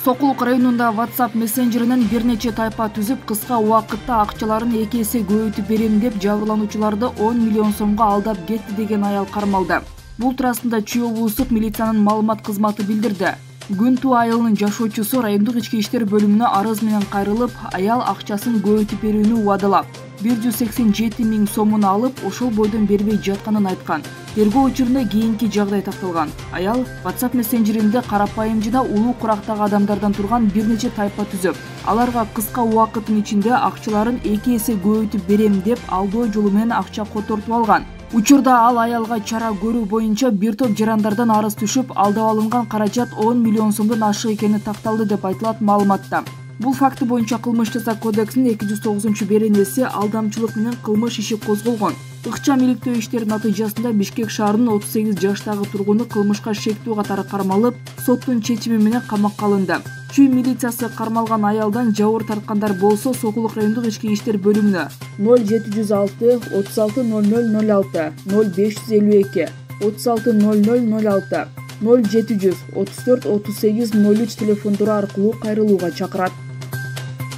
Сокулук районунда WhatsApp мессенджеринен бир нече тайпа түзүп, кыска убакытта акчаларын 2 эсе көбөйтүп берем деп жабырлануучуларды 10 миллион сомго алдап кетти деген аял кармалды. Бул туурасында Чүй облустук милициянын маалымат кызматы билдирди. Күнтүү айылынын жашоочусу райондук ички иштер бөлүмүнө арыз менен кайрылып, аял акчасын көбөйтүп берүүнү убадалап, 187 миң сомун алып, ошол бойдон бербей жатканын айткан. Тергөө учурунда кийинки жагдай такталган. Аял WhatsApp мессенджеринде карапайым жана улуу курактагы адамдардан турган бир нече тайпа түзүп, аларга кыска убакыттын ичинде акчаларын 2 эсе көбөйтүп берем деп алдоо жолу менен акча котортуп алган. Учурда ал аялга чара көрүү боюнча бир топ жарандардан арыз түшүп, алдап алынган каражат 10 миллион сомдон ашык экени такталды деп айтылат маалыматта. Бул факты боюнча Кылмыш жаза кодексинин 209-беренеси алдамчылык менен кылмыш иши козголгон. Ыкчам иликтөө иштеринин натыйжасында Бишкек шаарынын 38 жаштагы тургуну кылмышка шектүү катары кармалып, соттун чечими менен камакка алынды. Чүй милициясы кармалган аялдан жабыр тарткандар болсо Сокулук райондук ички иштер бөлүмүнө 0706 36 0006 0552 36 0006 0700 34 38 03 телефондору аркылуу кайрылууга чакырат.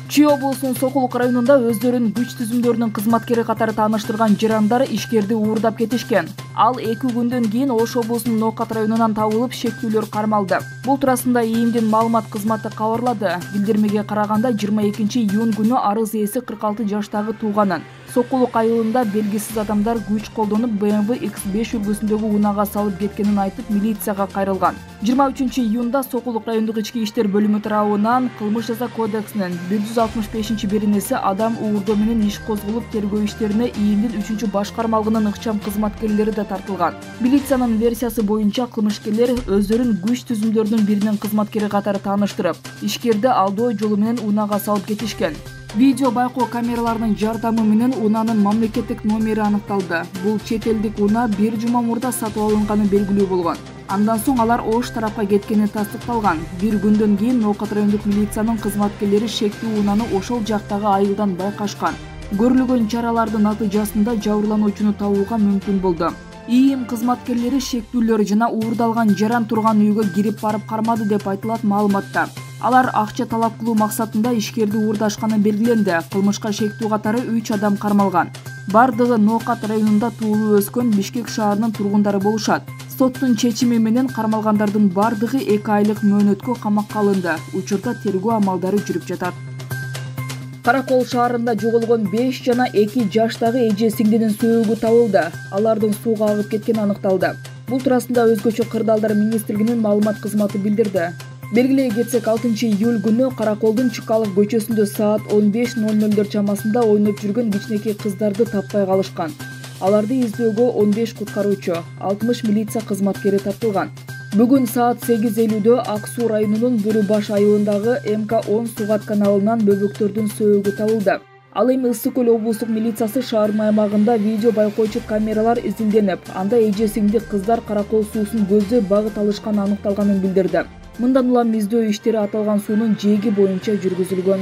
Чүй облусунун Сокулук районунда өздөрүнүн күч түзүмдөрүнүн кызматкери катары тааныштырган жарандар ишкерди уурдап кетишкен. Ал 2 күндөн кийин Ош облусунун Ноокат районунан табылып, шектүүлөр кармалды. Бул туурасында ИИМдин маалымат кызматы кабарлады. Билдирмеге караганда 22-июнь күнү арыз ээси 46 жаштагы тууганын Сокулук айылында белгисиз адамдар күч колдонуп BMW X5 үлгүсүндөгү унаага салып кеткенин айтып, милицияга кайрылган. 23-июнда Сокулук райондук ички иштер бөлүмү тарабынан Кылмыш жаза кодексинин 165-беренеси адам уурдоо менен иш козголуп, тергөө иштерине ИИМдин 3-башкармалыгынын ыкчам кызматкерлери да тартылган. Милициянын версиясы боюнча кылмышкерлер өздөрүн күч түзүмдөрдүн биринин кызматкери катары тааныштырып, ишкерди алдоо жолу менен унаага салып кетишкен. Видео байкоо камераларынын жардамы менен унанын мамлекеттик номери аныкталды. Бул чет элдик уна бир жума мурда сатып алынганы белгилүү болгон. Андан соң алар Ош тарапка кеткени тастыкталган. Бир күндөн кийин Ноокат райондук милициянын кызматкерлери шектүү унаны ошол жактагы айылдан байкашкан. Көрүлгөн чаралардын натыйжасында жабырлануучуну табууга мүмкүн болду. ИИМ кызматкерлери шектүүлөр жана уурдалган жаран турган үйгө кирип барып кармады деп айтылат маалыматта. Алар акча талап кылуу максатында ишкерди уурдашканы белгиленди. Кылмышка шектүү катары 3 адам кармалган. Бардыгы Ноокат районунда туулуп өскөн Бишкек шаарынын тургундары болушат. Соттун чечими менен кармалгандардын бардыгы 2 айлык мөөнөткө камакка алынды. Учурда тергөө амалдары жүрүп жатат. Каракол шаарында жоголгон 5 жана 2 жаштагы эже сиңдинин сөөгү табылды. Алардын сууга агып кеткени аныкталды. Бул туурасында Өзгөчө кырдаалдар министрлигинин маалымат кызматы билдирди. Белгилей кетсек, 6-июль күнү Караколдун Чыкалов көчөсүндө саат 15:00 чамасында ойноп жүргөн кичинекей кыздарды таппай калышкан. Аларды издөөгө 15 куткаруучу, 60 милиция кызматкери тартылган. Бүгүн саат 8:50-дө Ак Суу районунун Бүрү Баш айылындагы МК-10 Сугат каналынан бөбөктөрдүн сөөгү табылды. Ал эми Ысык Көл облустук милициясы шаардын аймагында видео байкоочу камералар изилденип, анда эже сиңди кыздар Каракол суусун көздөй багыт алышканы аныкталганын билдирди. Мындан улам издөө иштери аталган суунун жээги боюнча жүргүзүлгөн.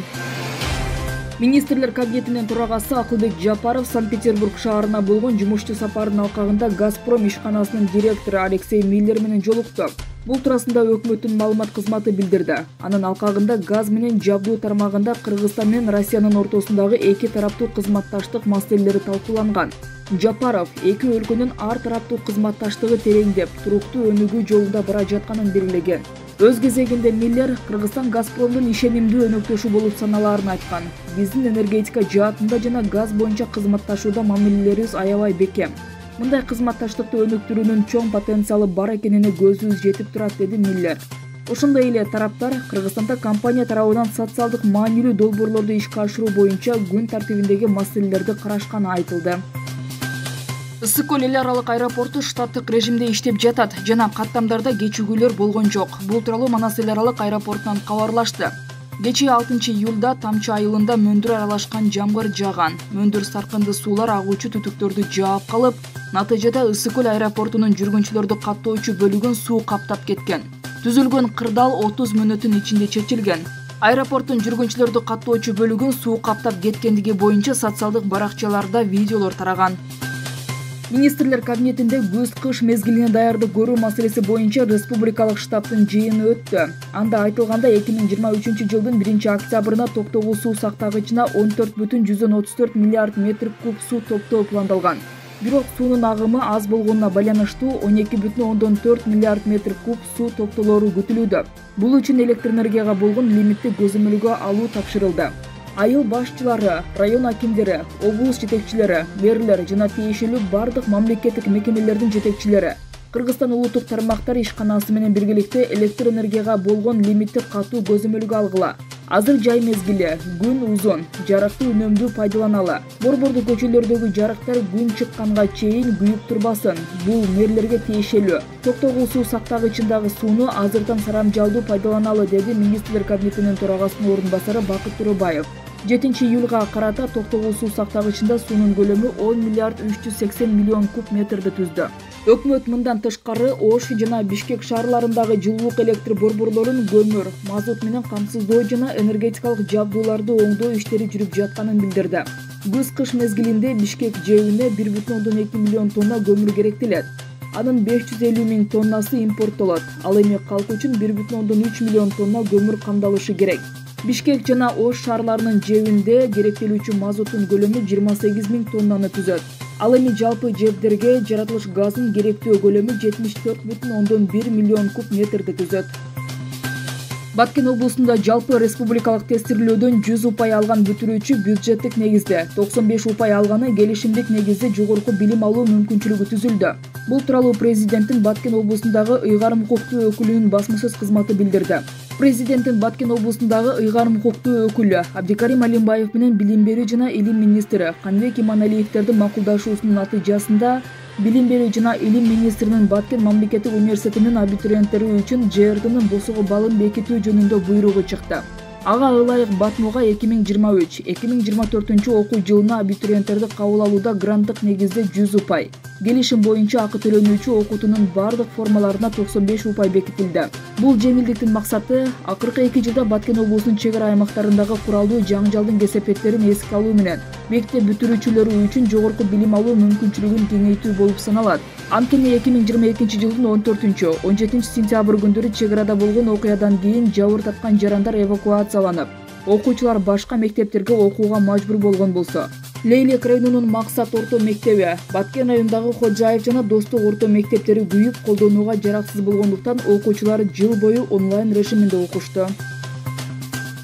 Министрлер кабинетинин төрагасы Акылбек Жапаров Санкт-Петербург шаарына болгон жумушчу сапарынын алкагында Газпром ишканасынын директору Алексей Миллер менен жолукту. Бул туурасында өкмөттүн маалымат кызматы билдирди. Анын алкагында газ менен жабдуу тармагында Кыргызстан менен Россиянын ортосундагы эки тараптуу кызматташтык маселелери талкууланган. Жапаров эки өлкөнүн ар тараптуу кызматташтыгы тереңдеп, туруктуу өнүгүү жолунда бара жатканын белгилеген. Өз кезегинде Миллер Кыргызстан Газпромдун ишенимдүү өнөктөшү болуп саналаарын айткан. Биздин энергетика жаатында жана газ боюнча кызматташууда мамилелерибиз аябай бекем. Мындай кызматташтыкты өнүктүрүүнүн чоң потенциалы бар экенине көзүбүз жетип турат, деди Миллер. Ошондой эле тараптар Кыргызстанда компания тарабынан социалдык маанилүү долбоорлорду ишке ашыруу боюнча күн тартибиндеги маселелерди карашканы айтылды. Ысык Көл эл аралык аэропорту штаттык режимде иштеп жатат жана каттамдарда кечигүүлөр болгон жок. Бул тууралуу Манас эл аралык аэропортунан кабарлашты. Кечээ 6-июлда Тамчы айылында мөндүр аралашкан жамгыр жааган. Мөндүр саркынды суулар агуучу түтүктөрдү жаап калып, натыйжада Ысык Көл аэропортунун жүргүнчүлөрдү каттоочу бөлүгүн суу каптап кеткен. Түзүлгөн кырдаал 30 мүнөттүн ичинде чечилген. Аэропорттун жүргүнчүлөрдү каттоочу бөлүгүн суу каптап кеткендиги боюнча социалдык баракчаларда видеолор тараган. Министрлер кабинетинде көз-кыш мезгилине даярдык көрүү маселеси боюнча республикалык штабтын жыйыны өттү. Анда айтылгандай 2023 жылдын 1-октябрына Токтогул суу сактагычына 14,34 миллиард метр куб суу топтоо пландалган. Бирок суунун агымы аз болгонуна байланыштуу 12,4 миллиард метр куб суу топтолору күтүлүүдө. Бул үчүн электр энергияга болгон лимитти көзөмөлгө алуу тапшырылды. Айыл башчылары, район акимдери, облус жетекчилери, мэрлер жана тиешелүү бардык мамлекеттик мекемелердин жетекчилери Кыргызстан улуттук тармактар ишканасы менен биргеликте электр энергияга болгон лимитти катуу көзөмөлгө алгыла. Азыр жай мезгили, күн узун, жарыкты үнөмдүү пайдаланалы. Борбордуу көчөлөрдөгү жарыктар күн чыкканга чейин күйүп турбасын. Бул мэрлерге тиешелүү. Токтогул суу сактагычындагы сууну азыртан сарамжалдуу пайдаланалы, деди Министрлер кабинетинин төрагасынын орун басары Бакыт Турубаев. 7-июлга карата Токтогул суу сактагычында суунун көлөмү 10 миллиард 380 миллион куб метрди түздү. Өкмөт мындан тышкары Ош жана Бишкек шаарларындагы жылуулук электр борборлорун көмүр, мазут менен камсыздоо жана энергетикалык жабдууларды оңдоо иштери жүрүп жатканын билдирди. Көз-кыш мезгилинде Бишкек жээбине 1,2 миллион тонна көмүр керектелет. Анын 550 миң тоннасы импорттолот. Ал эми калк үчүн 1,3 миллион тонна көмүр камдалышы керек. Бишкек жана Ош шаарларынын жебинде керектелүүчү мазуттун көлөмү 28 миң тоннаны түзөт. Ал эми жалпы жебдерге жаратылыш газынын керектөө көлөмү 74,1 миллион куб метрди түзөт. Баткен облусунда жалпы республикалык тестирлөөдөн 100 упай алган бүтүрүүчү бюджеттик негизде, 95 упай алганы келишимдик негизде жогорку билим алуу мүмкүнчүлүгү түзүлдү. Бул тууралуу президенттин Баткен облусундагы ыйгарым укуктуу өкүлүнүн басмасөз кызматы билдирди. Президенттин Баткен облусундагы ыйгарым укуктуу өкүлү Абдикарим Алимбаев менен билим берүү жана илим министри Канбек Иманалиевдин макулдашуусунун натыйжасында Билим берүү жана илим министринин Баткен мамлекеттик университетинин абитуриенттери үчүн ЖРТнын босого балын бекитүү жөнүндө буйругу чыкты. Ага ылайык Батмуга 2023-2024 окуу жылына абитуриенттерди кабыл алууда гранттык негизде 100 упай, келишим боюнча акы төлөнүүчү окутуунун бардык формаларына 95 упай бекитилди. Бул жеңилдиктин максаты акыркы 2 жылда Баткен облусунун чек ара аймактарындагы куралдуу жаңжалдын кесепеттерин эске алуу менен мектеп бүтүрүүчүлөрү үчүн жогорку билим алуу мүмкүнчүлүгүн кеңейтүү болуп саналат. Анткени 2022 жылдын 14-17 сентябрь күндөрү чек арада болгон окуядан кийин жабыр тапкан жарандар эвакуацияланып, окуучулар башка мектептерге окууга мажбур болгон болсо, Лейлек районунун Максат орто мектеби, Баткен районундагы Ходжаев жана Достук орто мектептери күйүп колдонууга жараксыз болгондуктан окуучулар жыл бою онлайн режиминде окушту.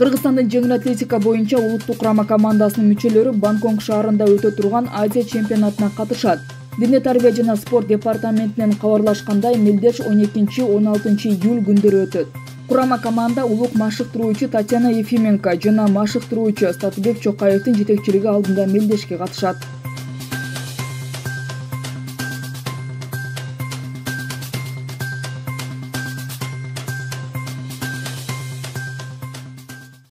Кыргызстандын жеңил атлетика боюнча улуттук курама командасынын мүчөлөрү Бангкок шаарында өтө турган Азия чемпионатына катышат. Дене тарбия жана спорт департаментинен кабарлашкандай, мелдеш 12-16 июль күндөрү өтөт. Курама команда улук машыктыруучу Татьяна Ефименко жана машыктыруучу Статыбек Чокаевдин жетекчилиги алдында мелдешке катышат.